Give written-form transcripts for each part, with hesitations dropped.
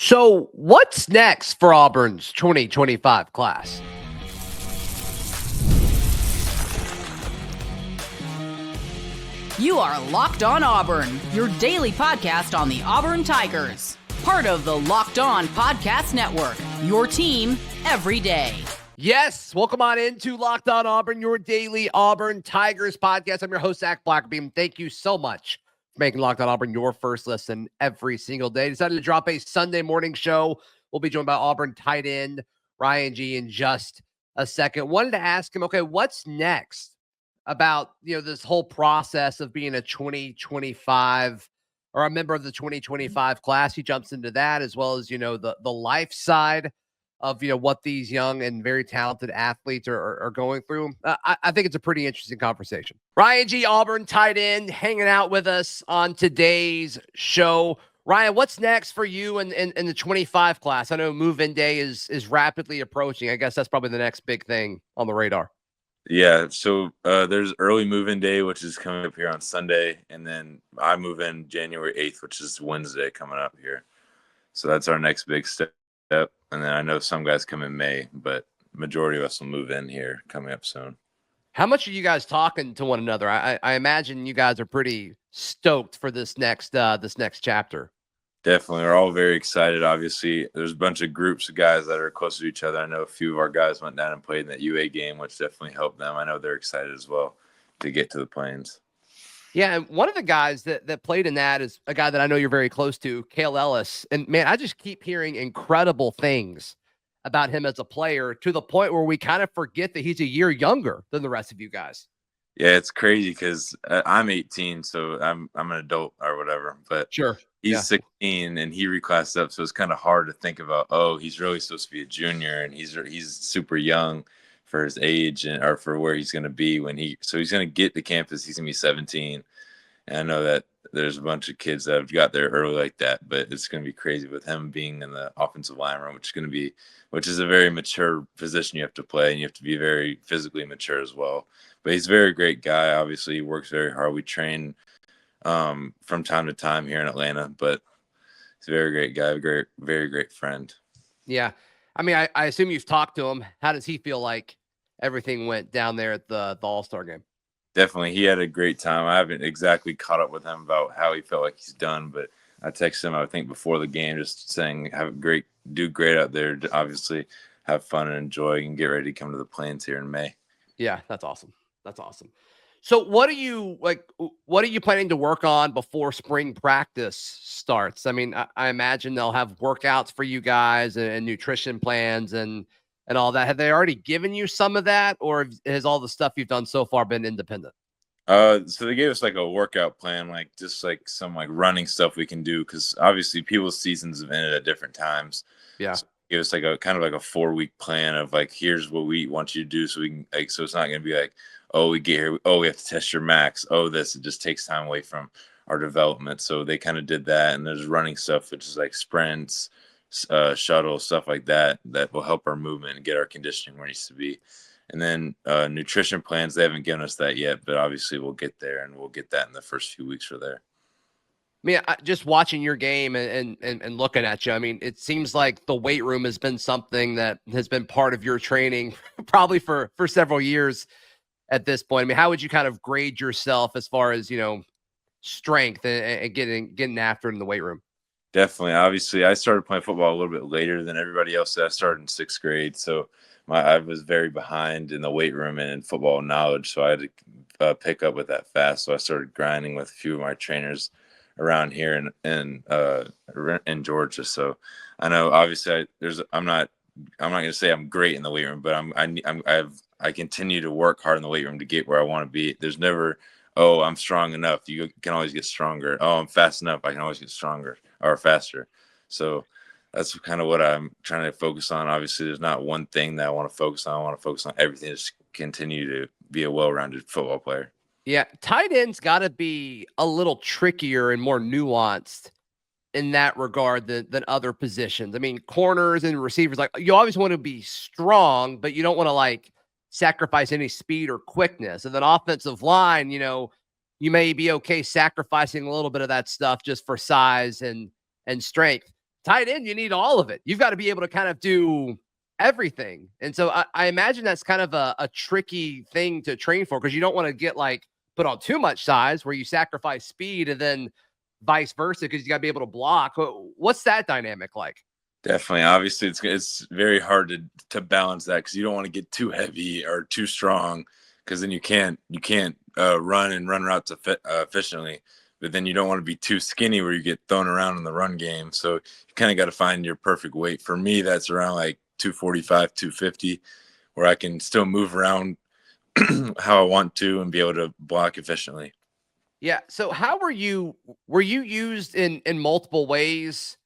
So, what's next for Auburn's 2025 class? You are Locked On Auburn, your daily podcast on the Auburn Tigers. Part of the Locked On Podcast Network, your team every day. Yes, welcome on into Locked On Auburn, your daily Auburn Tigers podcast. I'm your host, Zac Blackerby, and thank you so much for making Locked On Auburn your first listen every single day. Decided to drop a Sunday morning show. We'll be joined by Auburn tight end Ryan Ghea in just a second. Wanted to ask him, okay, what's next about, this whole process of being a 2025 or a member of the 2025 class? He jumps into that, as well as, the life side of, what these young and very talented athletes are going through. I think it's a pretty interesting conversation. Ryan Ghea, Auburn tight end, hanging out with us on today's show. Ryan, what's next for you in the 25 class? I know move-in day is rapidly approaching. I guess that's probably the next big thing on the radar. Yeah, so there's early move-in day, which is coming up here on Sunday, and then I move in January 8th, which is Wednesday coming up here. So that's our next big step. And then I know some guys come in May, but majority of us will move in here coming up soon. How much are you guys talking to one another? I imagine you guys are pretty stoked for this next chapter. Definitely. We're all very excited. Obviously, there's a bunch of groups of guys that are close to each other. I know a few of our guys went down and played in that UA game, which definitely helped them. I know they're excited as well to get to the Plains. Yeah, and one of the guys that played in that is a guy that I know you're very close to, Cale Ellis. And, man, I just keep hearing incredible things about him as a player, to the point where we kind of forget that he's a year younger than the rest of you guys. Yeah, it's crazy because I'm 18, so I'm an adult or whatever. But sure, he's 16 and he reclassed up, so it's kind of hard to think about. Oh, he's really supposed to be a junior, and he's super young for his age or for where he's going to be so he's going to get to campus. He's going to be 17, and I know that there's a bunch of kids that have got there early like that, but it's going to be crazy with him being in the offensive line room, which is a very mature position you have to play, and you have to be very physically mature as well. But he's a very great guy. Obviously, he works very hard. We train from time to time here in Atlanta, but he's a very great guy, very great friend. Yeah. I mean, I assume you've talked to him. How does he feel like everything went down there at the All-Star game? Definitely. He had a great time. I haven't exactly caught up with him about how he felt like he's done, but I texted him, I think, before the game, just saying, do great out there. Obviously, have fun and enjoy and get ready to come to the Plains here in May. Yeah, that's awesome. That's awesome. So what are you planning to work on before spring practice starts? I mean, I imagine they'll have workouts for you guys and nutrition plans and all that. Have they already given you some of that, or has all the stuff you've done so far been independent? So they gave us like a workout plan, like just like some like running stuff we can do, because obviously people's seasons have ended at different times. Yeah. So it was like a kind of like a 4-week plan of like, here's what we want you to do, so we can so it's not going to be like, oh, we get here, we have to test your max. It just takes time away from our development. So they kind of did that. And there's running stuff, which is like sprints, shuttle, stuff like that will help our movement and get our conditioning where it needs to be. And then nutrition plans, they haven't given us that yet, but obviously we'll get there, and we'll get that in the first few weeks we're there. I mean, just watching your game and looking at you, I mean, it seems like the weight room has been something that has been part of your training probably for several years at this point. I mean, how would you kind of grade yourself as far as, strength and getting after it in the weight room? Definitely. Obviously, I started playing football a little bit later than everybody else. I started in 6th grade, so I was very behind in the weight room and in football knowledge, so I had to pick up with that fast. So I started grinding with a few of my trainers around here in Georgia. So I know obviously I'm not going to say I'm great in the weight room, but I continue to work hard in the weight room to get where I want to be. There's never, oh, I'm strong enough. You can always get stronger. Oh, I'm fast enough. I can always get stronger or faster. So that's kind of what I'm trying to focus on. Obviously, there's not one thing that I want to focus on. I want to focus on everything, just continue to be a well-rounded football player. Yeah, tight end's got to be a little trickier and more nuanced in that regard than other positions. I mean, corners and receivers, like, you always want to be strong, but you don't want to like sacrifice any speed or quickness. And then offensive line, you may be okay sacrificing a little bit of that stuff just for size and strength. tight end, you need all of it. You've got to be able to kind of do everything. And so I imagine that's kind of a tricky thing to train for, because you don't want to get like put on too much size where you sacrifice speed, and then vice versa, because you got to be able to block. What's that dynamic like? Definitely. Obviously, it's very hard to balance that, because you don't want to get too heavy or too strong, because then you can't run and run routes efficiently. But then you don't want to be too skinny where you get thrown around in the run game. So you kind of got to find your perfect weight. For me, that's around like 245, 250, where I can still move around how I want to and be able to block efficiently. Yeah. So how were you used in multiple ways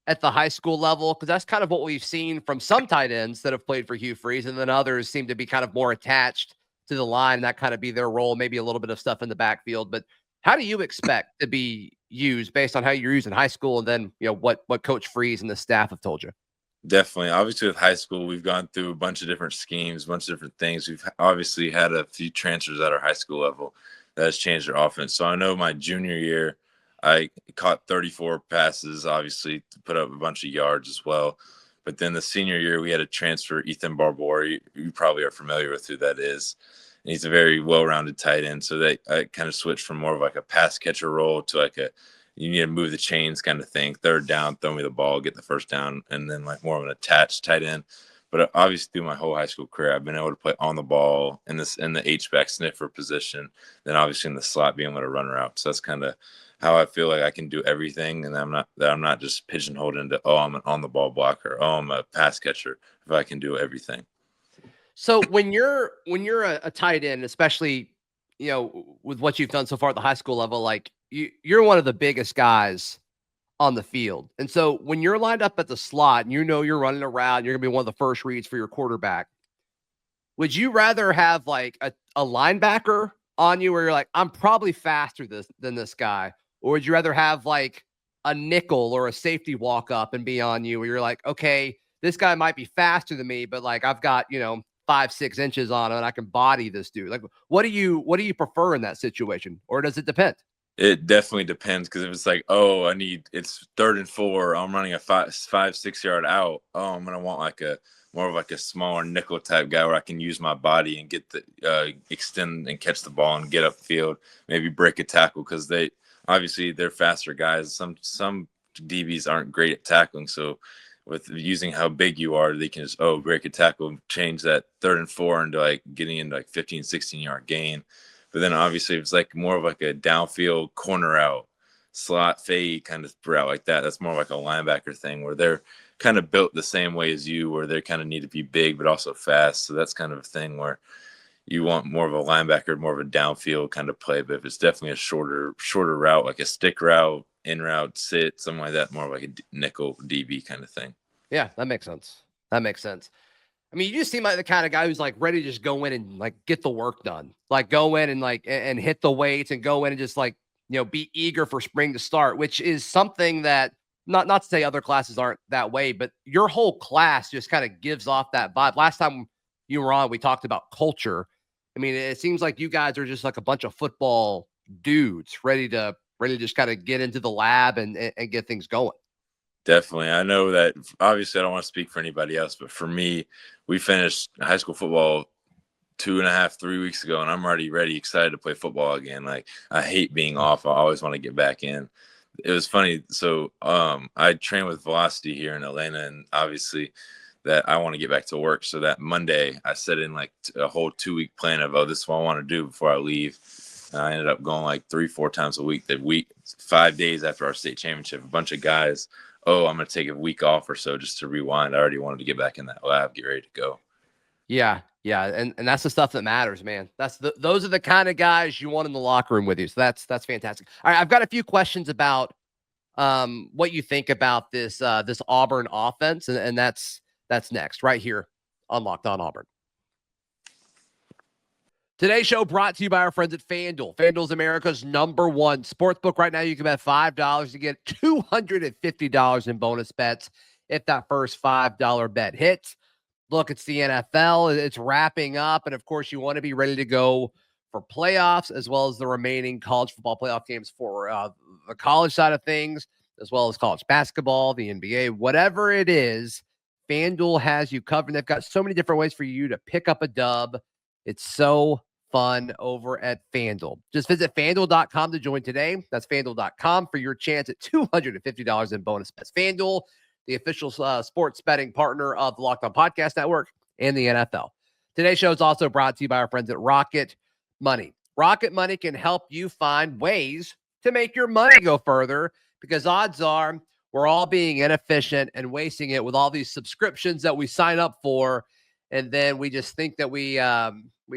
at the high school level? Because that's kind of what we've seen from some tight ends that have played for Hugh Freeze, and then others seem to be kind of more attached to the line. That kind of be their role, maybe a little bit of stuff in the backfield. But how do you expect to be used based on how you're used in high school, and then what Coach Freeze and the staff have told you? Definitely. Obviously, with high school, we've gone through a bunch of different schemes, a bunch of different things. We've obviously had a few transfers at our high school level that has changed their offense. So I know my junior year, I caught 34 passes, obviously, to put up a bunch of yards as well. But then the senior year, we had a transfer, Ethan Barbour. You probably are familiar with who that is. And he's a very well-rounded tight end. So I kind of switched from more of like a pass catcher role to like you need to move the chains kind of thing. Third down, throw me the ball, get the first down, and then like more of an attached tight end. But obviously through my whole high school career, I've been able to play on the ball in the H-back sniffer position, then obviously in the slot being able to run routes. So that's kind of how I feel like I can do everything, and I'm not just pigeonholed into, I'm an on the ball blocker, I'm a pass catcher. If I can do everything. So when you're a tight end, especially with what you've done so far at the high school level, like you're one of the biggest guys on the field. And so when you're lined up at the slot and you're running around, you're gonna be one of the first reads for your quarterback, would you rather have like a linebacker on you where you're like, I'm probably faster than this guy? Or would you rather have like a nickel or a safety walk up and be on you where you're like, okay, this guy might be faster than me, but like I've got 5-6 inches on him and I can body this dude? Like, what do you prefer in that situation? Or does it depend? It definitely depends, because if it's like, it's 3rd and 4, I'm running a 5-6 yard out. I'm gonna want like more of like a smaller nickel type guy where I can use my body and get the extend and catch the ball and get upfield, maybe break a tackle, because they're faster guys. Some DBs aren't great at tackling, so with using how big you are, they can just break a tackle, change that 3rd and 4 into like getting into like 15-16 yard gain. But then obviously if it's like more of like a downfield corner out, slot fade kind of route like that, that's more like a linebacker thing where they're kind of built the same way as you, where they kind of need to be big but also fast. So that's kind of a thing where you want more of a linebacker, more of a downfield kind of play. But if it's definitely a shorter route, like a stick route, in route, sit, something like that, more like a nickel DB kind of thing. Yeah, that makes sense. I mean, you just seem like the kind of guy who's like ready to just go in and like get the work done, like go in and like and hit the weights and go in and just like be eager for spring to start, which is something that not to say other classes aren't that way, but your whole class just kind of gives off that vibe. Last time you were on, we talked about culture. I mean, it seems like you guys are just like a bunch of football dudes ready to just kind of get into the lab and get things going. Definitely. I know that obviously I don't want to speak for anybody else, but for me, we finished high school football 2.5, 3 weeks ago, and I'm already excited to play football again. Like, I hate being off. I always want to get back in. It was funny. So I train with Velocity here in Atlanta, and obviously that I want to get back to work. So that Monday I set in like a whole 2-week plan of, this is what I want to do before I leave. And I ended up going like 3-4 times a week. 5 days after our state championship, a bunch of guys, I'm going to take a week off or so just to rewind. I already wanted to get back in that lab, get ready to go. Yeah. And that's the stuff that matters, man. Those are the kind of guys you want in the locker room with you. So that's fantastic. All right. I've got a few questions about what you think about this Auburn offense. And that's next right here on Locked On Auburn. Today's show brought to you by our friends at FanDuel. FanDuel's America's #1 sportsbook. Right now, you can bet $5 to get $250 in bonus bets if that first $5 bet hits. Look, it's the NFL. It's wrapping up. And, of course, you want to be ready to go for playoffs as well as the remaining college football playoff games for the college side of things. as well as college basketball, the NBA, whatever it is, FanDuel has you covered. They've got so many different ways for you to pick up a dub. It's so fun over at FanDuel. Just visit FanDuel.com to join today. That's FanDuel.com for your chance at $250 in bonus bets. FanDuel, the official sports betting partner of the Locked On Podcast Network and the NFL. Today's show is also brought to you by our friends at Rocket Money. Rocket Money can help you find ways to make your money go further, because odds are we're all being inefficient and wasting it with all these subscriptions that we sign up for. And then we just think that we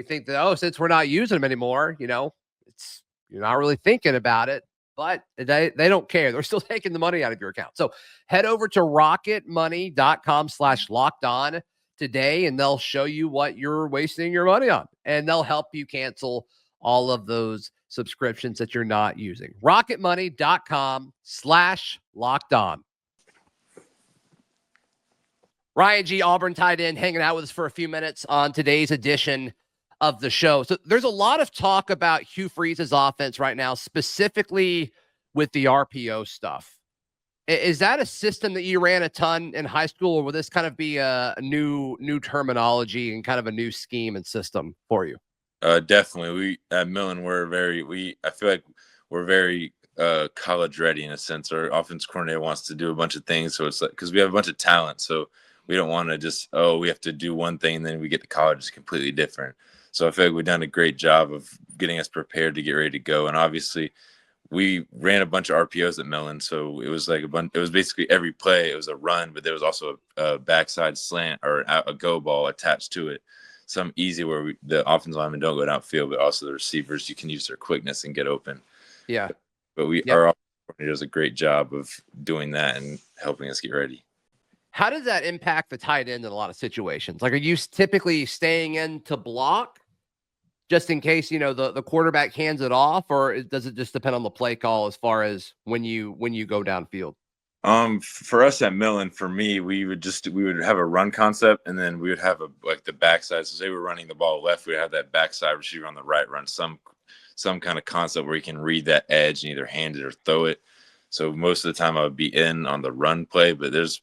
think that, oh, since we're not using them anymore, you're not really thinking about it, but they don't care. They're still taking the money out of your account. So head over to rocketmoney.com/lockedon today, and they'll show you what you're wasting your money on, and they'll help you cancel all of those subscriptions that you're not using. rocketmoney.com/lockedon. Ryan Ghea, Auburn tight end, hanging out with us for a few minutes on today's edition of the show. So there's a lot of talk about Hugh Freeze's offense right now, specifically with the RPO stuff. Is that a system that you ran a ton in high school, or will this kind of be a new terminology and kind of a new scheme and system for you? Definitely. We at Millen, I feel like we're very college ready in a sense. Our offense coordinator wants to do a bunch of things, so it's like, because we have a bunch of talent, so we don't want to just, we have to do one thing and then we get to college, it's completely different. So I feel like we've done a great job of getting us prepared to get ready to go. And obviously we ran a bunch of RPOs at Millen, so it was like it was basically every play, it was a run, but there was also a backside slant or a go ball attached to it. Some easy where the offensive linemen don't go downfield, but also the receivers, you can use their quickness and get open. Yeah. But our offensive coordinator does a great job of doing that and helping us get ready. How does that impact the tight end in a lot of situations? Like, are you typically staying in to block just in case, the quarterback hands it off, or does it just depend on the play call as far as when you go downfield? For us at Millen, for me, we would have a run concept, and then we would have the backside. So say we're running the ball left, we'd have that backside receiver on the right run some kind of concept where he can read that edge and either hand it or throw it. So most of the time I would be in on the run play, but there's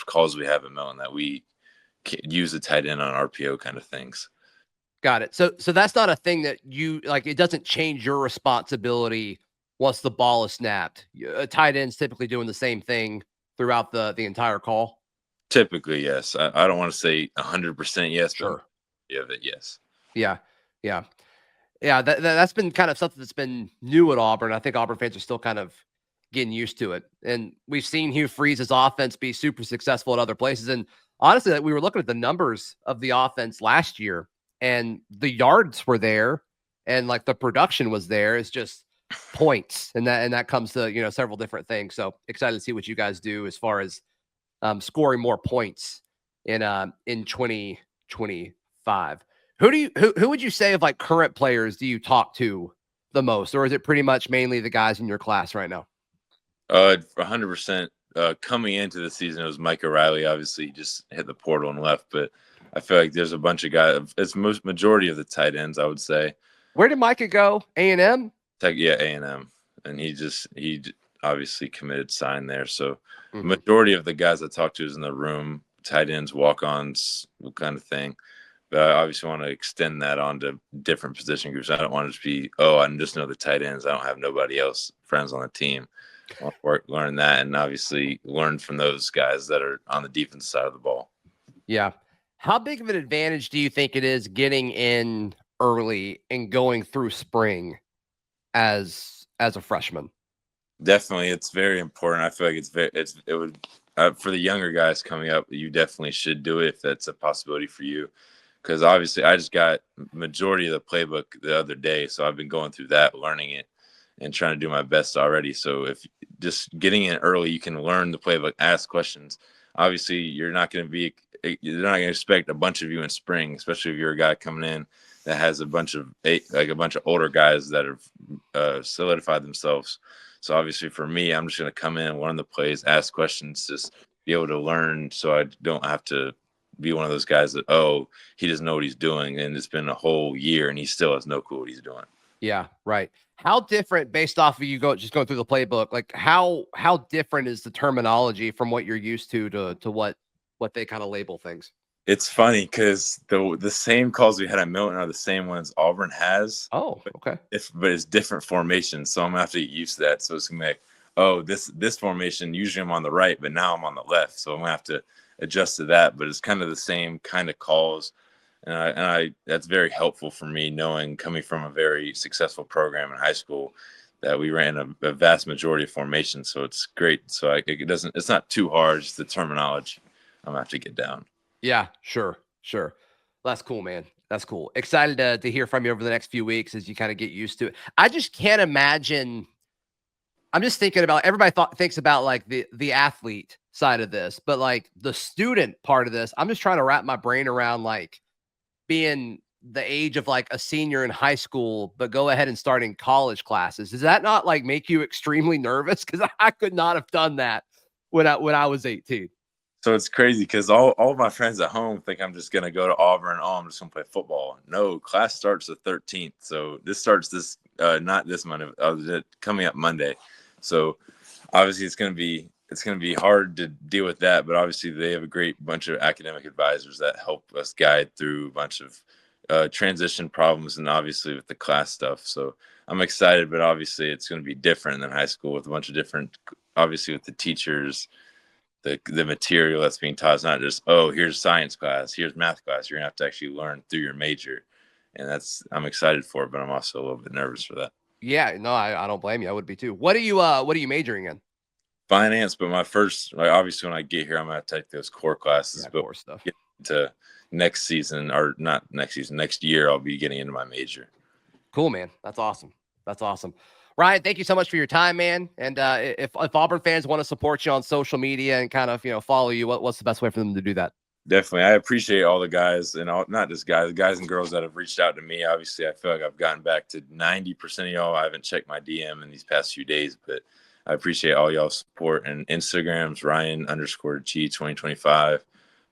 calls we have at Millen that we use the tight end on RPO kind of things. Got it. So that's not a thing that you like. It doesn't change your responsibility once the ball is snapped. A tight end's typically doing the same thing throughout the entire call. Typically, yes. I don't want to say 100% yes, sure. But yes. Yeah. That's been kind of something that's been new at Auburn. I think Auburn fans are still kind of getting used to it. And we've seen Hugh Freeze's offense be super successful at other places. And honestly, we were looking at the numbers of the offense last year, and the yards were there, and like the production was there. It's just points, and that comes to several different things. So excited to see what you guys do as far as scoring more points in 2025. Who would you say of like current players do you talk to the most, or is it pretty much mainly the guys in your class right now? 100%. Coming into the season, it was Mike O'Reilly. Obviously, he just hit the portal and left, but I feel like there's a bunch of guys. It's majority of the tight ends, I would say. Where did Micah go? A&M? Yeah, A&M, and he obviously committed sign there. So majority of the guys I talk to is in the room, tight ends, walk-ons, kind of thing. But I obviously want to extend that on to different position groups. I don't want to just be, I just know the tight ends. I don't have nobody else, friends on the team. I want to learn that, and obviously learn from those guys that are on the defense side of the ball. Yeah. How big of an advantage do you think it is getting in early and going through spring as a freshman? Definitely, it's very important. I feel like it would for the younger guys coming up, you definitely should do it if that's a possibility for you. Because obviously, I just got majority of the playbook the other day, so I've been going through that, learning it, and trying to do my best already. So if just getting in early, you can learn the playbook, ask questions. Obviously, you're not going to expect a bunch of you in spring, especially if you're a guy coming in that has a bunch of older guys that have solidified themselves. So obviously for me, I'm just going to come in, learn the plays, ask questions, just be able to learn, so I don't have to be one of those guys that, he doesn't know what he's doing, and it's been a whole year and he still has no clue what he's doing. Yeah, right. How different, based off of just going through the playbook, like how different is the terminology from what you're used to what they kind of label things? It's funny because the same calls we had at Milton are the same ones Auburn has. Oh, okay. But it's different formations, so I'm gonna have to get used to that. So it's gonna be like, oh, this formation, usually I'm on the right, but now I'm on the left, so I'm gonna have to adjust to that. But it's kind of the same kind of calls, and I that's very helpful for me, knowing, coming from a very successful program in high school, that we ran a vast majority of formations. So it's great. So it's not too hard. Just the terminology I'm gonna have to get down. Yeah, sure. That's cool, man. That's cool. Excited to hear from you over the next few weeks as you kind of get used to it. I just can't imagine. I'm just thinking about, everybody thinks about like the athlete side of this, but like the student part of this, I'm just trying to wrap my brain around like being the age of like a senior in high school, but go ahead and starting college classes. Does that not like make you extremely nervous? Because I could not have done that when I was 18. So it's crazy because all of my friends at home think I'm just going to go to Auburn. Oh, I'm just going to play football. No, class starts the 13th. So this starts not this Monday, coming up Monday. So obviously it's going to be hard to deal with that. But obviously they have a great bunch of academic advisors that help us guide through a bunch of transition problems, and obviously with the class stuff. So I'm excited, but obviously it's going to be different than high school, with a bunch of different, obviously with the teachers, the material that's being taught is not just, oh, here's science class, here's math class. You're gonna have to actually learn through your major, and I'm excited for it, but I'm also a little bit nervous for that. Yeah, no, I don't blame you. I would be too. What are you majoring in? Finance, but my first, like, obviously when I get here, I'm gonna take those core classes. Yeah, core stuff. Get to next season, or not next season, next year, I'll be getting into my major. Cool, man. That's awesome. Ryan, thank you so much for your time, man. And if Auburn fans want to support you on social media and kind of, follow you, what's the best way for them to do that? Definitely. I appreciate all the guys, and not just guys, the guys and girls that have reached out to me. Obviously, I feel like I've gotten back to 90% of y'all. I haven't checked my DM in these past few days, but I appreciate all y'all's support. And Instagram's Ryan_G2025.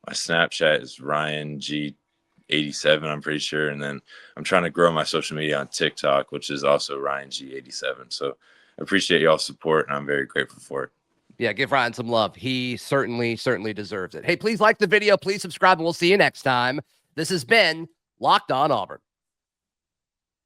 My Snapchat is RyanG87, I'm pretty sure. And then I'm trying to grow my social media on TikTok, which is also RyanG87. So I appreciate y'all's support, and I'm very grateful for it. Yeah, give Ryan some love. He certainly deserves it. Hey, please like the video. Please subscribe, and we'll see you next time. This has been Locked On Auburn.